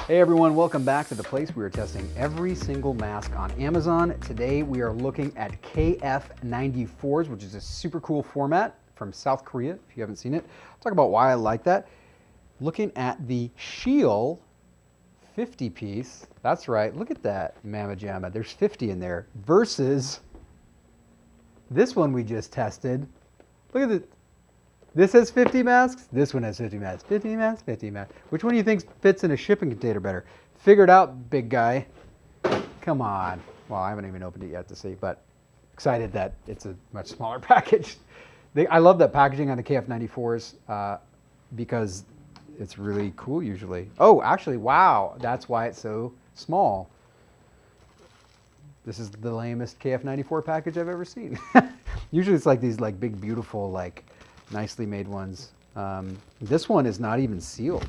Hey everyone, welcome back to the place we are testing every single mask on Amazon. Today we are looking at KF94s, which is a super cool format from South Korea, if you haven't seen it. I'll talk about why I like that. Looking at the Sheal 50 piece, that's right, look at that, mamma jamma, there's 50 in there, versus this one we just tested. Look at it. This has 50 masks. This one has 50 masks. 50 masks, 50 masks. Which one do you think fits in a shipping container better? Figure it out, big guy. Come on. Well, I haven't even opened it yet to see, but excited that it's a much smaller package. I love that packaging on the KF94s because it's really cool usually. Oh, actually, wow. That's why it's so small. This is the lamest KF94 package I've ever seen. Usually it's like these like big, beautiful, like nicely made ones. This one is not even sealed.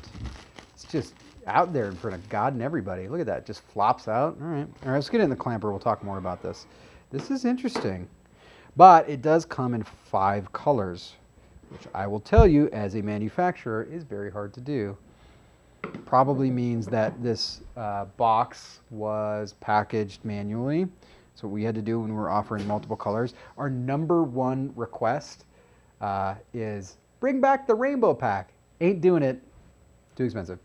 It's just out there in front of God and everybody. Look at that, it just flops out. All right, let's get in the clamper. We'll talk more about this. This is interesting, but it does come in 5 colors, which I will tell you as a manufacturer is very hard to do. Probably means that this box was packaged manually. That's what we had to do when we were offering multiple colors. Our #1 request is bring back the rainbow pack. Ain't doing it. Too expensive.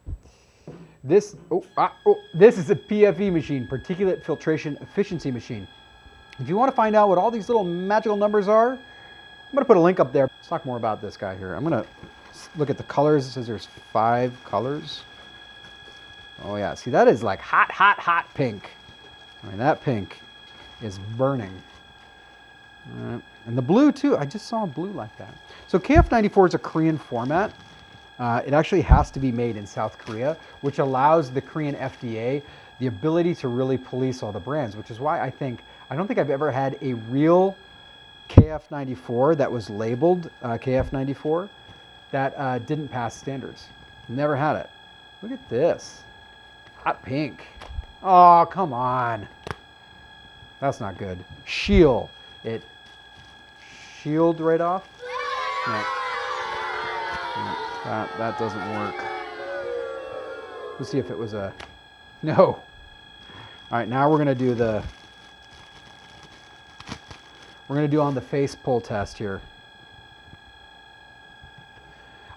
This is a PFE machine, Particulate Filtration Efficiency Machine. If you want to find out what all these little magical numbers are, I'm going to put a link up there. Let's talk more about this guy here. I'm going to look at the colors. It says there's 5 colors. Oh yeah, see that is like hot, hot, hot pink. I mean, that pink is burning. All right. And the blue too, I just saw blue like that. So KF94 is a Korean format. It actually has to be made in South Korea, which allows the Korean FDA the ability to really police all the brands, which is why I don't think I've ever had a real KF94 that was labeled KF94 that didn't pass standards. Never had it. Look at this, hot pink. Oh, come on. That's not good. Sheal, it shield right off. No. That doesn't work. Let's see if it was a, no. All right, now we're gonna do on the face pull test here.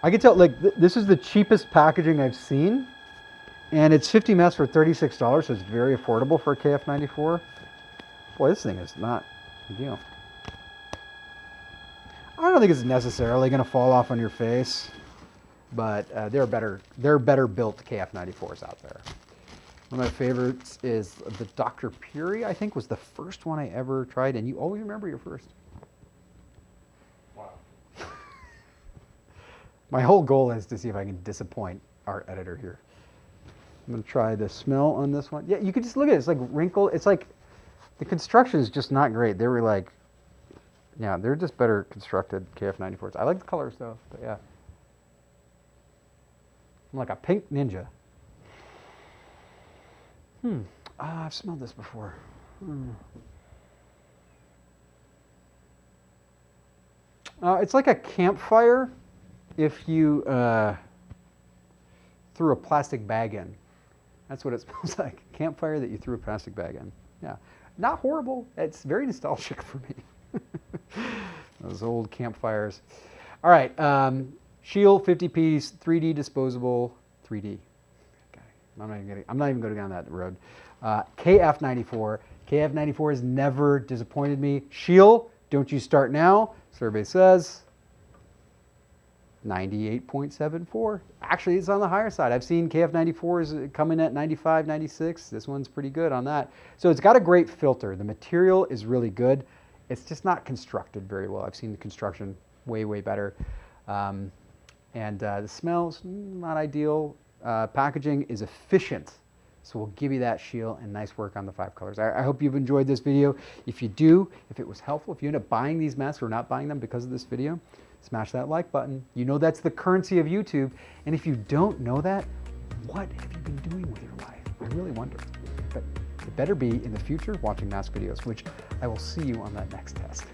I can tell, like, this is the cheapest packaging I've seen, and it's 50 masks for $36, so it's very affordable for a KF94. Boy, this thing is not a deal. I don't think it's necessarily going to fall off on your face, but there are better built KF94s out there. One of my favorites is the Dr. Puri, I think was the first one I ever tried, and you always remember your first. Wow. My whole goal is to see if I can disappoint our editor here. I'm going to try the smell on this one. Yeah, you can just look at it. It's like wrinkled. It's like the construction is just not great. They were like, yeah, they're just better constructed KF94s. I like the colors though, but yeah. I'm like a pink ninja. I've smelled this before. It's like a campfire if you threw a plastic bag in. That's what it smells like. Campfire that you threw a plastic bag in. Yeah, not horrible. It's very nostalgic for me. Those old campfires. All right, Sheal 50 piece, 3D disposable, 3D. Okay. I'm not even going down that road. KF94. KF94 has never disappointed me. Sheal, don't you start now. Survey says 98.74. Actually, it's on the higher side. I've seen KF94s come in at 95, 96. This one's pretty good on that. So it's got a great filter. The material is really good. It's just not constructed very well. I've seen the construction way, way better. The smell's not ideal. Packaging is efficient. So we'll give you that, Sheal, and nice work on the 5 colors. I hope you've enjoyed this video. If you do, if it was helpful, if you end up buying these masks or not buying them because of this video, smash that like button. You know that's the currency of YouTube. And if you don't know that, what have you been doing with your life? I really wonder. But it better be in the future watching mask videos, which I will see you on that next test.